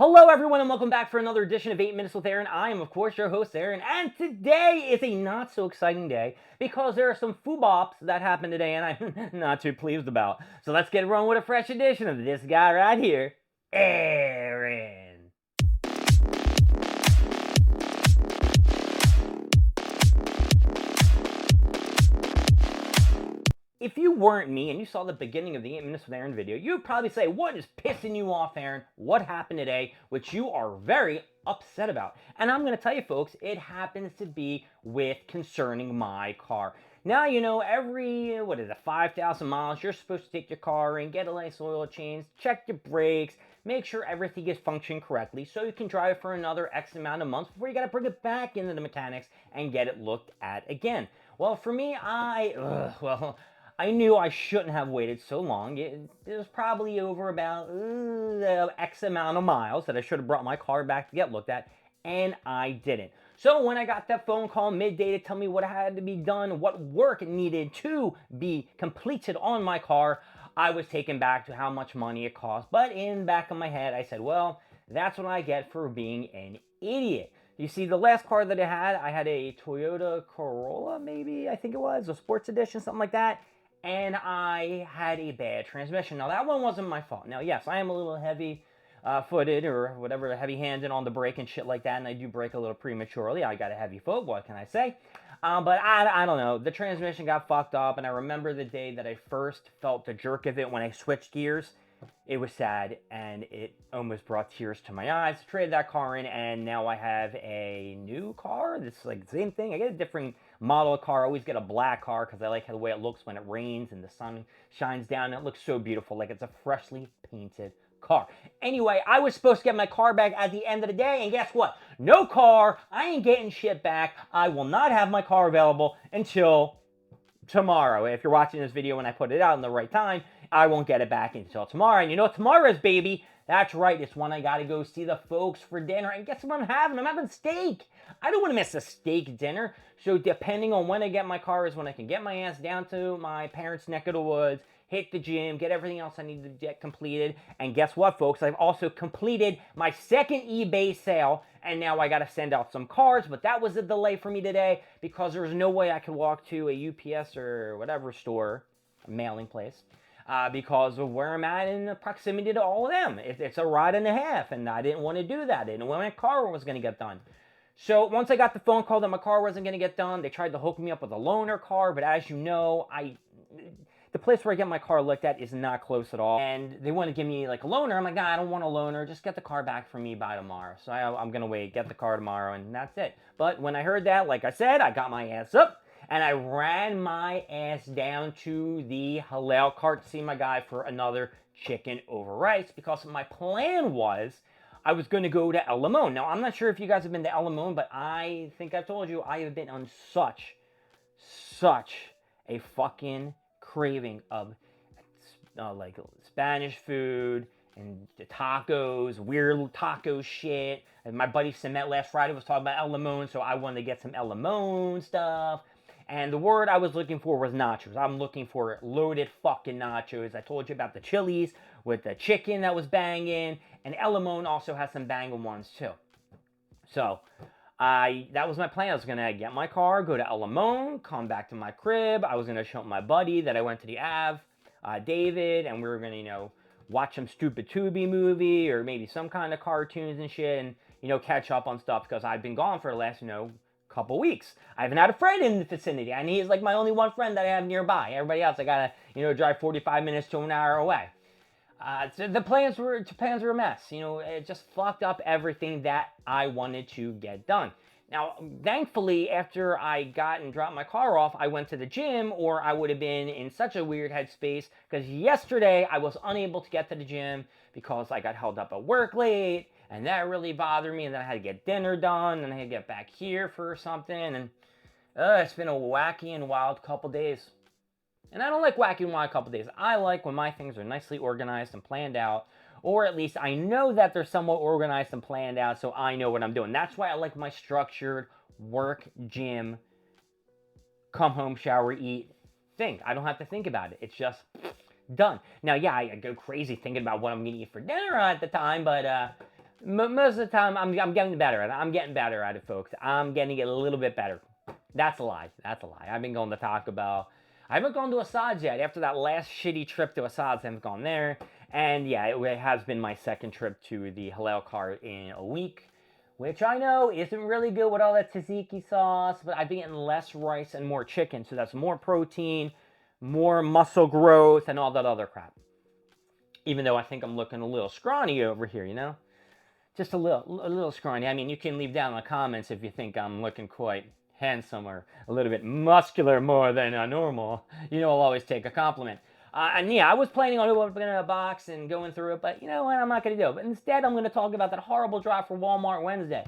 Hello, everyone, and welcome back for another edition of 8 Minutes with Aaron. I am, of course, your host, Aaron, and today is a not so exciting day because there are some foobops that happened today, and I'm not too pleased about. So let's get rolling with a fresh edition of this guy right here, Aaron. If you weren't me and you saw the beginning of the 8 Minutes with Aaron video, you would probably say, what is pissing you off, Aaron? What happened today, which you are very upset about? And I'm going to tell you, folks, it happens to be with concerning my car. Now, every, 5,000 miles, you're supposed to take your car and get a nice oil change, check your brakes, make sure everything is functioning correctly so you can drive for another X amount of months before you got to bring it back into the mechanics and get it looked at again. Well, for me, I knew I shouldn't have waited so long. It was probably over about X amount of miles that I should have brought my car back to get looked at, and I didn't. So when I got that phone call midday to tell me what had to be done, what work needed to be completed on my car, I was taken back to how much money it cost. But in the back of my head, I said, well, that's what I get for being an idiot. You see, the last car that I had a Toyota Corolla, maybe, I think it was, a sports edition, something like that. And I had a bad transmission. Now, that one wasn't my fault. Now, yes, I am a little heavy footed or whatever, heavy handed on the brake and shit like that, and I do brake a little prematurely. I got a heavy foot, what can I say? But I don't know. The transmission got fucked up, and I remember the day that I first felt the jerk of it when I switched gears. It was sad, and it almost brought tears to my eyes. I traded that car in, and now I have a new car. It's like the same thing. I get a different model of car. I always get a black car because I like the way it looks when it rains and the sun shines down. It looks so beautiful, like it's a freshly painted car. Anyway, I was supposed to get my car back at the end of the day, and guess what? No car. I ain't getting shit back. I will not have my car available until tomorrow. If you're watching this video when I put it out in the right time, I won't get it back until tomorrow. And you know what tomorrow is, baby? That's right. It's when I got to go see the folks for dinner. And guess what I'm having? I'm having steak. I don't want to miss a steak dinner. So depending on when I get my car is when I can get my ass down to my parents' neck of the woods, hit the gym, get everything else I need to get completed. And guess what, folks? I've also completed my second eBay sale, and now I got to send out some cards. But that was a delay for me today because there was no way I could walk to a UPS or whatever store, a mailing place, because of where I'm at in the proximity to all of them. It's a ride and a half, and I didn't want to do that. I didn't know when my car was going to get done. So once I got the phone call that my car wasn't going to get done, they tried to hook me up with a loaner car, but as you know, the place where I get my car looked at is not close at all. And they want to give me like a loaner. I'm like, nah, I don't want a loaner. Just get the car back for me by tomorrow. So I'm going to wait, get the car tomorrow, and that's it. But when I heard that, like I said, I got my ass up and I ran my ass down to the halal cart to see my guy for another chicken over rice because my plan was I was going to go to El Limon. Now, I'm not sure if you guys have been to El Limon, but I think I've told you I have been on such a fucking craving of like Spanish food and the tacos, weird taco shit. And my buddy Cement last Friday was talking about El Limon, so I wanted to get some El Limon stuff. And the word I was looking for was nachos. I'm looking for loaded fucking nachos. I told you about the chilies with the chicken that was banging, and El Limon also has some banging ones too. So that was my plan. I was gonna get my car, go to El Limon, come back to my crib. I was gonna show my buddy that I went to the Ave, David, and we were gonna watch some stupid Tubi movie or maybe some kind of cartoons and shit, and catch up on stuff because I've been gone for the last couple weeks. I haven't had a friend in the vicinity, and he's like my only one friend that I have nearby. Everybody else I gotta drive 45 minutes to an hour away. So the plans were a mess. It just fucked up everything that I wanted to get done. Now, thankfully, after I got and dropped my car off, I went to the gym, or I would have been in such a weird headspace because yesterday I was unable to get to the gym because I got held up at work late, and that really bothered me, and then I had to get dinner done, and I had to get back here for something, and it's been a wacky and wild couple days. And I don't like wacky and wild couple days. I like when my things are nicely organized and planned out, or at least I know that they're somewhat organized and planned out, so I know what I'm doing. That's why I like my structured work, gym, come home, shower, eat thing. I don't have to think about it. It's just done. Now, yeah, I go crazy thinking about what I'm going to eat for dinner at the time, but Most of the time, I'm getting better at it. I'm getting better at it, folks. I'm getting it a little bit better. That's a lie. That's a lie. I've been going to Taco Bell. I haven't gone to Assad's yet. After that last shitty trip to Assad's, I haven't gone there. And yeah, it has been my second trip to the halal cart in a week, which I know isn't really good with all that tzatziki sauce, but I've been getting less rice and more chicken, so that's more protein, more muscle growth, and all that other crap. Even though I think I'm looking a little scrawny over here, you know? Just a little scrawny. I mean, you can leave down in the comments if you think I'm looking quite handsome or a little bit muscular more than normal. You know, I'll always take a compliment. And yeah, I was planning on opening a box and going through it, but you know what? I'm not going to do it. But instead, I'm going to talk about that horrible drop for Walmart Wednesday.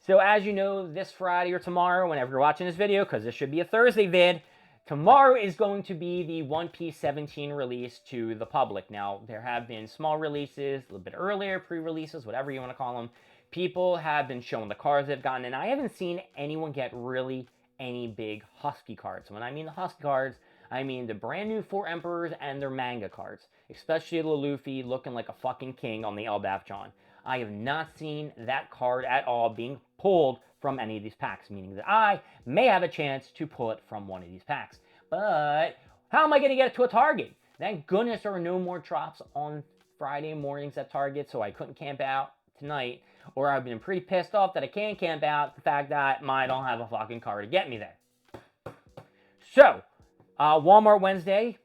So as you know, this Friday or tomorrow, whenever you're watching this video, because this should be a Thursday vid, tomorrow is going to be the One Piece 17 release to the public. Now, there have been small releases, a little bit earlier, pre-releases, whatever you want to call them. People have been showing the cards they've gotten, and I haven't seen anyone get really any big Husky cards. When I mean the Husky cards, I mean the brand new 4 Emperors and their manga cards, especially the Luffy looking like a fucking king on the Elbaf John. I have not seen that card at all being pulled from any of these packs, meaning that I may have a chance to pull it from one of these packs. But how am I going to get it to a Target? Thank goodness there were no more drops on Friday mornings at Target, so I couldn't camp out tonight. Or I've been pretty pissed off that I can't camp out the fact that I don't have a fucking car to get me there. So, Walmart Wednesday,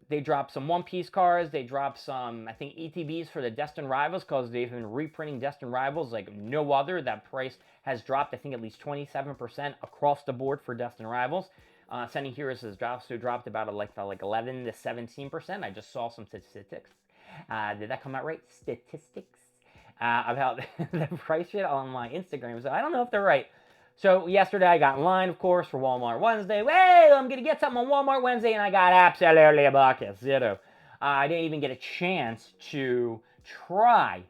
they dropped some One Piece cards. They dropped some, I think, ETBs for the Destined Rivals because they've been reprinting Destined Rivals like no other. That price has dropped, I think, at least 27% across the board for Destined Rivals. Sending Heroes has dropped about like 11 to 17%. I just saw some statistics. Did that come out right? Statistics about the price shit on my Instagram. So I don't know if they're right. So yesterday I got in line, of course, for Walmart Wednesday. Hey, I'm going to get something on Walmart Wednesday, and I got absolutely a bucket. Zero. I didn't even get a chance to try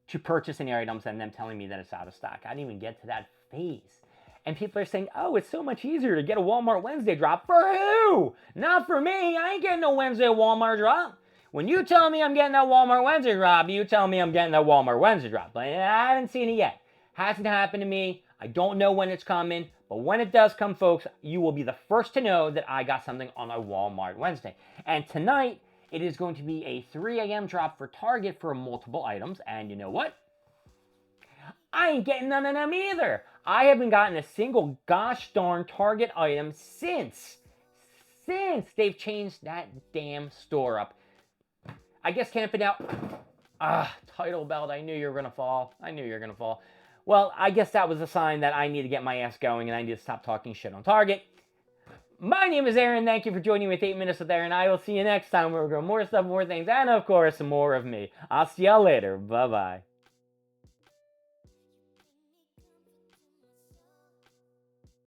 to purchase any items and them telling me that it's out of stock. I didn't even get to that phase. And people are saying, oh, it's so much easier to get a Walmart Wednesday drop. For who? Not for me. I ain't getting no Wednesday Walmart drop. When you tell me I'm getting that Walmart Wednesday drop, you tell me I'm getting that Walmart Wednesday drop. But I haven't seen it yet. Hasn't happened to me. I don't know when it's coming, but when it does come, folks, you will be the first to know that I got something on a Walmart Wednesday. And tonight, it is going to be a 3 a.m. drop for Target for multiple items. And you know what? I ain't getting none of them either. I haven't gotten a single gosh darn Target item since they've changed that damn store up. I guess camping out. Title belt. I knew you were going to fall. I knew you were going to fall. Well, I guess that was a sign that I need to get my ass going and I need to stop talking shit on Target. My name is Aaron. Thank you for joining me with 8 Minutes with Aaron. I will see you next time where we're going more stuff, more things, and of course, more of me. I'll see y'all later. Bye-bye.